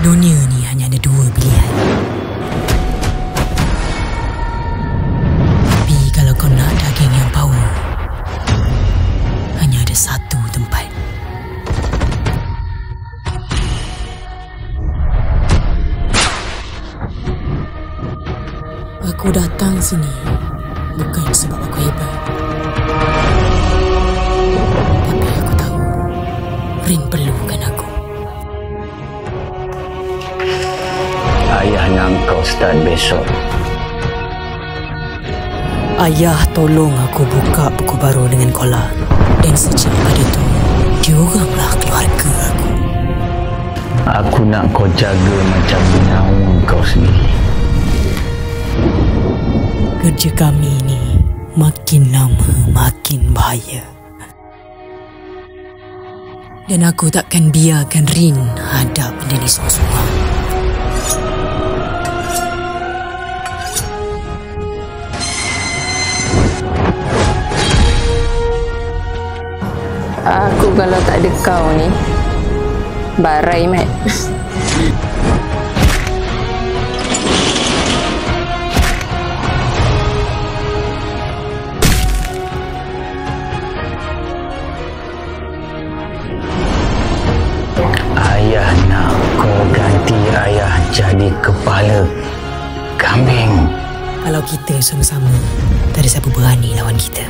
Dunia ni hanya ada dua pilihan. Tapi kalau kau nak daging yang power, hanya ada satu tempat. Aku datang sini bukan sebab aku hebat. Tapi aku tahu Rin perlukan aku. Ayah nak kau start besok. Ayah tolong aku buka buku baru dengan Kola. Dan sejak pada itu, dioranglah keluarga aku. Aku nak kau jaga macam nyawa kau sendiri. Kerja kami ni makin lama makin bahaya. Dan aku takkan biarkan Rin hadap benda ni seorang-seorang. Aku kalau tak ada kau ni, barai mat. Ayah nak kau ganti ayah jadi kepala kambing. Kalau kita sama-sama, tak ada siapa berani lawan kita.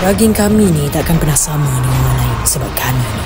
Daging kami ni takkan pernah sama dengan orang lain sebab kami ni